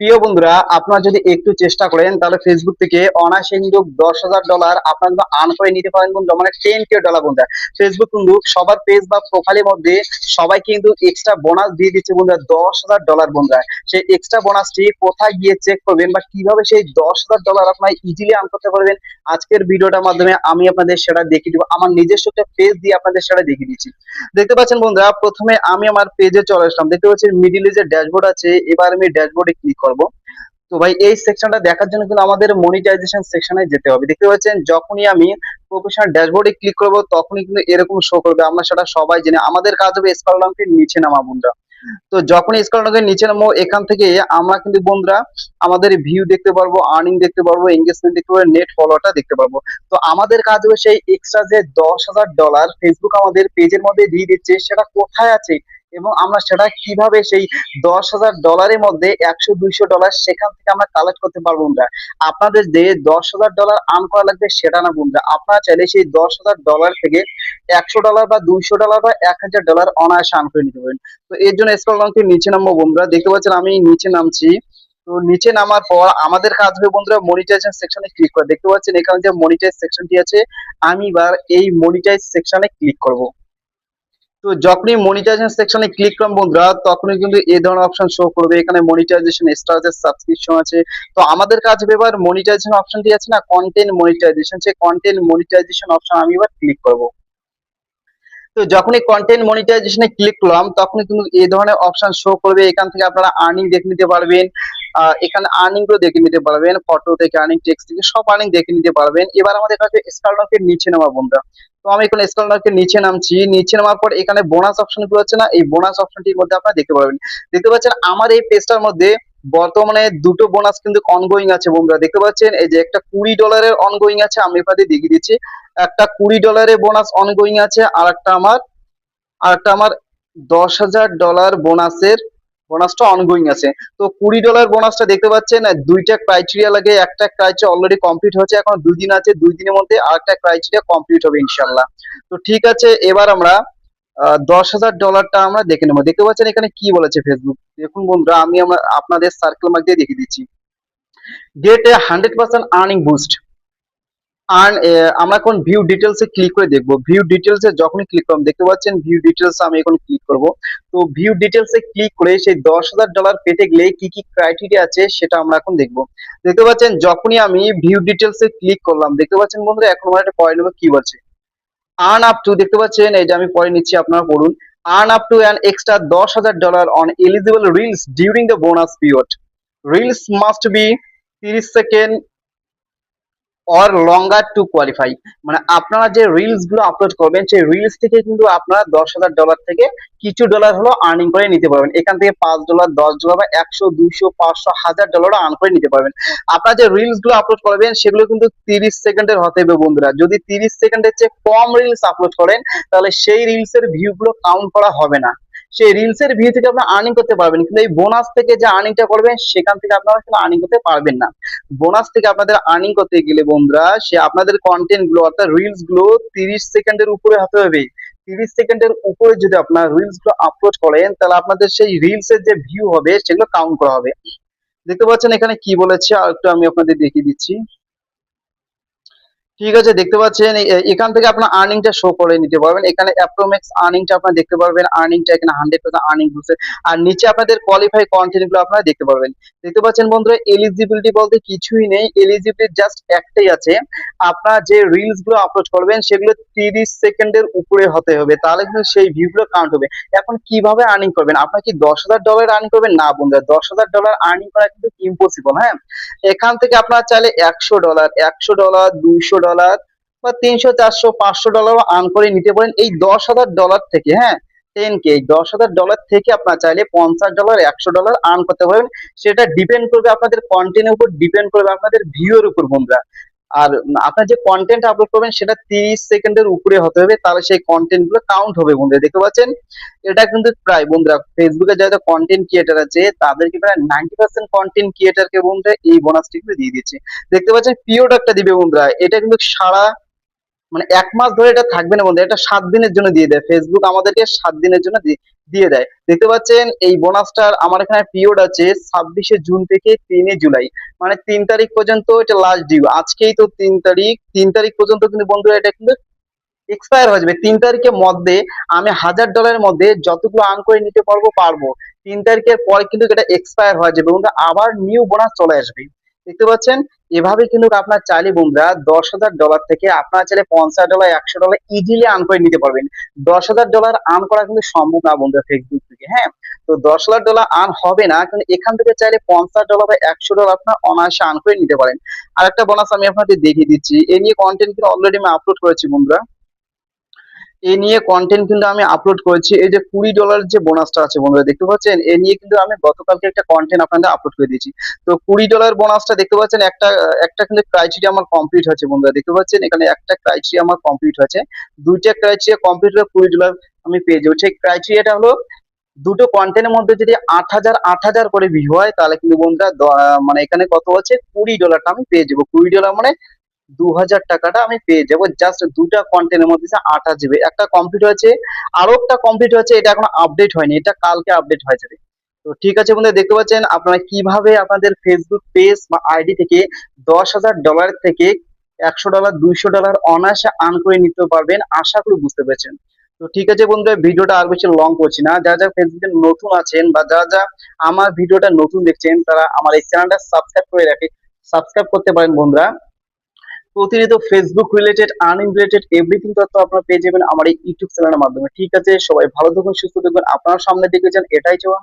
প্রিয় বন্ধুরা, আপনারা যদি একটু চেষ্টা করেন তাহলে ফেসবুক থেকে অনায়াসে কিন্তু $10,000 আপনারা কিন্তু আর্ন করে নিতে পারেন বন্ধুরা, মানে $10K বন্ধুরা। ফেসবুক কিন্তু সবার পেজ বা প্রোফাইলের মধ্যে সবাই কিন্তু এক্সট্রা বোনাস দিয়ে দিচ্ছে বন্ধুরা, $10,000 বন্ধুরা। সেই এক্সট্রা বোনাসটি কোথায় গিয়ে চেক করবেন বা কিভাবে সেই $10,000 আপনারা ইজিলি আর্ন করতে পারবেন, আজকের ভিডিওটার মাধ্যমে আমি আপনাদের সেটা দেখিয়ে দিব। আমার নিজস্ব একটা পেজ দিয়ে আপনাদের সেটা দেখিয়ে দিচ্ছি। দেখতে পাচ্ছেন বন্ধুরা, প্রথমে আমি আমার পেজে চলে আসলাম। দেখতে পাচ্ছেন মিডিলে যে ড্যাশবোর্ড আছে, এবার আমি ড্যাশবোর্ডে ক্লিক করব। তো ভাই এই সেকশনটা দেখার জন্য কিন্তু আমাদের মনিটাইজেশন সেকশনে যেতে হবে। দেখতে পাচ্ছেন যখনই আমি প্রফেশনাল ড্যাশবোর্ডে ক্লিক করব তখনই কিন্তু এরকম শো করবে। আমরা সেটা সবাই জানি, আমাদের কাজ হবে স্ক্রল ডাউন করে নিচে নামা বন্ধুরা। তো যখনই স্ক্রল ডাউন করে নিচে নামবো, এখান থেকে আমরা কিন্তু বন্ধুরা আমাদের ভিউ দেখতে পারবো, আর্নিং দেখতে পারবো, এঙ্গেজমেন্ট দেখতে পারবো, নেট ফলোটা দেখতে পারবো। তো আমাদের কাজ হবে সেই এক্সট্রা যে $10,000 ফেসবুক আমাদের পেজের মধ্যে দিয়ে দিচ্ছে সেটা কোথায় আছে এবং আমরা সেটা কিভাবে সেই $10,000 মধ্যে 100-200 সেখান থেকে আমরা কালেক্ট করতে পারবো বন্ধুরা। আপনাদের যে $10,000 আর্ন করা লাগবে সেটা না বন্ধুরা, আপনারা চাইলে সেই $10,000 থেকে $100 বা $200 বা $1,000 অনায়াসে আর্ন করে নিতে পারেন। তো এর জন্য স্ক্রল ডাউন করে নিচে নামবো বন্ধুরা। দেখতে পাচ্ছেন আমি নিচে নামছি। তো নিচে নামার পর আমাদের কাজ হবে বন্ধুরা মনিটাইজেশন সেকশনে ক্লিক করা। দেখতে পাচ্ছেন এখানে যে মনিটাইজ সেকশনটি আছে, আমি এবার এই মনিটাইজ সেকশনে ক্লিক করব। তো যখনই মনিটাইজেশন সেকশনে ক্লিক করলাম বন্ধুরা, তখনই কিন্তু এই ধরনের অপশন শো করবে। এখানে মনিটাইজেশন, এক্সট্রা আছে, সাবস্ক্রিপশন আছে। তো আমাদের কাজ হবে এবার মনিটাইজেশন অপশনটি আছে না, কন্টেন্ট মনিটাইজেশন, সেই কন্টেন্ট মনিটাইজেশন অপশন আমি এবার ক্লিক করব। তো যখনই কন্টেন্ট মনিটাইজেশনে ক্লিক করলাম তখনই কিন্তু এই ধরনের অপশন শো করবে। এখান থেকে আপনারা আর্নিং দেখে নিতে পারবেন। এখানে আর্নিং গুলো দেখে নিতে পারবেন, ফটো থেকে আর্নিং, টেক্সট থেকে সব আর্নিং দেখে নিতে পারবেন। এবার আমাদের কাছে স্ক্রল ডাউন করে নিচে নামা বন্ধুরা। তো আমি এখন স্ক্রল ডাউন করে নিচে নামছি। নিচে নামার পর এখানে বোনাস অপশন গুলো আছে না, এই বোনাস অপশনটির মধ্যে আপনারা দেখতে পারবেন। দেখতে পাচ্ছেন আমার এই পেজটার মধ্যে বর্তমানে দুটো বোনাস কিন্তু অনগোয়িং আছে বন্ধুরা। দেখতে পাচ্ছেন এই যে একটা $20 অনগোয়িং আছে, আমি আপনাদের দেখিয়ে দিচ্ছি। একটা $20 বোনাস অনগোয়িং আছে, আর একটা আমার $10,000 বোনাসটা অনগোয়িং আছে। তো $20 বোনাসটা দেখতে পাচ্ছেন দুইটা ক্রাইটেরিয়া লাগে। একটা ক্রাইটেরিয়া অলরেডি কমপ্লিট হয়েছে, এখন 2 দিন আছে, 2 দিনের মধ্যে আরেকটা ক্রাইটেরিয়া কমপ্লিট হবে ইনশাল্লাহ। তো ঠিক আছে, এবার আমরা $10,000টা আমরা দেখে নেবো। দেখতে পাচ্ছেন এখানে কি বলেছে ফেসবুক, দেখুন বন্ধুরা, আমরা আপনাদের সার্কেল মার্ক দিয়ে দেখিয়ে দিচ্ছি। Get a 100% earning boost. আর আমরা এখন ভিউ ডিটেলস এ ক্লিক করে দেখবো। ভিউ ডিটেলস এ যখনই ক্লিক করব, দেখতে পাচ্ছেন ভিউ ডিটেলস আমি এখন ক্লিক করব। তো ভিউ ডিটেলস এ ক্লিক করে সেই $10,000 পেতে গেলে কি কি ক্রাইটেরিয়া আছে সেটা আমরা এখন দেখবো। দেখতে পাচ্ছেন যখনই আমি ভিউ ডিটেলস এ ক্লিক করলাম, দেখতে পাচ্ছেন বন্ধুরা এখন আমার একটা পয়েন্ট নেবো কি বলছে, আর্ন আপ টু। দেখতে পাচ্ছেন এটা আমি পরে নিচ্ছি, আপনারা পড়ুন। Earn up to an extra $10,000 on eligible reels during the bonus period. Reels must be 30 second or longer to qualify. মানে আপনারা যে রিলস গুলো আপলোড করবেন সেই রিলস থেকে কিন্তু আপনারা $10,000 থেকে কিছু ডলার হলো আর্নিং করে নিতে পারবেন। এখান থেকে $5, $10 বা 100, 200, 500, $1000 আর্ন করে নিতে পারবেন। আপনারা যে রিলস গুলো আপলোড করবেন সেগুলো কিন্তু 30 সেকেন্ডের হতে হবে বন্ধুরা। যদি 30 সেকেন্ডের চেয়ে কম রিলস আপলোড করেন তাহলে সেই রিলস এর ভিউ গুলো কাউন্ট করা হবে না। সেই রিলস এর ভিউ থেকে আপনারা আর্নিং করতে পারবেন, কিন্তু এই বোনাস থেকে যে আর্নিংটা করবেন সেখান থেকে আপনারা কিন্তু আর্নিং করতে পারবেন না। বোনাস থেকে আপনাদের আর্নিং করতে গেলে বন্ধুরা সে আপনাদের কন্টেন্ট গুলো অর্থাৎ রিলস গুলো 30 সেকেন্ডের উপরে হতে হবে। 30 সেকেন্ডের উপরে যদি আপনার রিলস গুলো আপলোড করেন তাহলে আপনাদের সেই রিলস এর যে ভিউ হবে সেগুলো কাউন্ট করা হবে। দেখতে পাচ্ছেন এখানে কি বলেছে, আর একটু আমি আপনাদের দেখিয়ে দিচ্ছি। ঠিক আছে, দেখতে পাচ্ছেন এখান থেকে আপনার আর্নিংটা শো করে নিতে পারবেন। এখানে অ্যাপ্রোম্যাক্স আর্নিংটা আপনারা দেখতে পারবেন, আর্নিংটা এখানে 100% আর্নিং হচ্ছে। আর নিচে আপনাদের কোয়ালিফাই কন্টেন্ট গুলো আপনারা দেখতে পারবেন। দেখতে পাচ্ছেন বন্ধুরা এলিজিবিলিটি বলতে কিছুই নেই, এলিজিবিলিটি জাস্ট একটাই আছে, আপনারা যে রিলস গুলো আপলোড করবেন সেগুলো 30 সেকেন্ডের উপরে হতে হবে, তাহলে কিন্তু সেই ভিউ গুলো কাউন্ট হবে। এখন কিভাবে আর্নিং করবেন, আপনার কি $10,000 আর্নিং করবেন? না বন্ধুরা, $10,000 আর্নিং করা কিন্তু ইম্পসিবল। হ্যাঁ, এখান থেকে আপনারা চাইলে $100, $200 বা 300, 400, $500 আর্ন করে নিতে পারেন এই $10,000 থেকে। হ্যাঁ, 10K, এই $10,000 থেকে আপনারা চাইলে $50, $100 আর্ন করতে পারেন। সেটা ডিপেন্ড করবে আপনাদের কন্টেন্টের উপর, ডিপেন্ড করবে আপনাদের ভিউ এর উপর বন্ধুরা। আর আপনার যে কন্টেন্ট আপলোড করবেন সেটা 30 সেকেন্ডের উপরে হতে হবে, তাহলে সেই কন্টেন্ট গুলো কাউন্ট হবে বন্ধুরা। দেখতে পাচ্ছেন এটা কিন্তু প্রায় বন্ধুরা ফেসবুকে যারা কন্টেন্ট ক্রিয়েটার আছে তাদেরকে প্রায় 90% কন্টেন্ট ক্রিয়েটারকে বন্ধুরা এই বোনাসটি কিন্তু দিয়ে দিচ্ছে। দেখতে পাচ্ছেন পিরিয়ড একটা দিবে বন্ধুরা, এটা কিন্তু সারা মানে 1 মাস ধরে এটা থাকবে না বন্ধুরা, এটা 7 দিনের জন্য দিয়ে দেয় ফেসবুক, আমাদেরকে 7 দিনের জন্য দিয়ে দেয়। দেখতে পাচ্ছেন এই বোনাসটার আমার এখানে পিরিয়ড আছে 26শে জুন থেকে 3 জুলাই, মানে 3 তারিখ পর্যন্ত এটা লাস্ট ডিউ। আজকেই তো 3 তারিখ, 3 তারিখ পর্যন্ত কিন্তু বন্ধুরা এটা কিন্তু এক্সপায়ার হয়ে যাবে। 3 তারিখের মধ্যে আমি $1000 মধ্যে যতগুলো আর্ন করে নিতে পারবো। 3 তারিখের পরে কিন্তু এটা এক্সপায়ার হয়ে যাবে বন্ধুরা, আবার নিউ বোনাস চলে আসবে। দেখতে পাচ্ছেন, এভাবে কিন্তু আপনার চাইলে বন্ধুরা $10,000 থেকে আপনার চাইলে $50, $100 ইজিলি আর্ন করে নিতে পারবেন। $10,000 আর্ন করা কিন্তু সম্ভব না বন্ধুরা ফেসবুক থেকে, হ্যাঁ। তো $10,000 আর্ন হবে না, কিন্তু এখান থেকে চাইলে $50 বা $100 আপনার অনায়াসে আর্ন করে নিতে পারেন। আর একটা বোনাস আমি আপনাদের দেখিয়ে দিচ্ছি, এ নিয়ে কন্টেন্ট কিন্তু অলরেডি আমি আপলোড করেছি বন্ধুরা। এ নিয়ে কন্টেন্ট কিন্তু আমি আপলোড করেছি। এই যে $20 যে বোনাসটা আছে বন্ধুরা, দেখতে পাচ্ছেন, এ নিয়ে কিন্তু আমি গতকালকে একটা কন্টেন্ট আপনাদের আপলোড করে দিয়েছি। তো $20 বোনাসটা দেখতে পাচ্ছেন, একটা একটা কিন্তু ক্রাইটেরিয়া আমার কমপ্লিট হয়েছে বন্ধুরা। দেখতে পাচ্ছেন এখানে একটা ক্রাইটেরিয়া আমার কমপ্লিট হয়েছে, দুইটা ক্রাইটেরিয়া কমপ্লিট হলে $20 আমি পেয়ে যাবো। সেই ক্রাইটেরিয়াটা হলো দুটো কন্টেন্টের মধ্যে যদি 8,000 করে ভিউ হয়, তাহলে কিন্তু বন্ধুরা মানে এখানে কত আছে, $20 আমি পেয়ে যাবো। $20 মানে 2,000 টাকাটা আমি পেয়ে যাবো, জাস্ট দুটা কন্টেন্টের মধ্যে 8 জিবি। একটা কমপ্লিট হয়েছে, আরো একটা কমপ্লিট হয়েছে, এটা এখনো আপডেট হয়নি, এটা কালকে আপডেট হয়ে যাবে। তো ঠিক আছে বন্ধুরা, দেখতে পাচ্ছেন আপনারা কিভাবে আপনাদের ফেসবুক পেজ বা আইডি থেকে $10,000 থেকে $100, $200 অনায়াসে আর্ন করে নিতে পারবেন, আশা করি বুঝতে পেরেছেন। তো ঠিক আছে বন্ধুরা, ভিডিওটা আর বেশি লং করছি না। যারা যারা ফেসবুকে নতুন আছেন বা যারা যারা আমার ভিডিওটা নতুন দেখছেন, তারা আমার এই চ্যানেলটা সাবস্ক্রাইব করতে পারেন বন্ধুরা। প্রতিনিয়ত Facebook related, earning related everything তথ্য আপনারা পেয়ে যাবেন আমার এই ইউটিউব চ্যানেলের মাধ্যমে। ঠিক আছে, সবাই ভালো থাকুন, সুস্থ থাকবেন, আপনার সামনে দিকে যান, এটাই চাওয়া।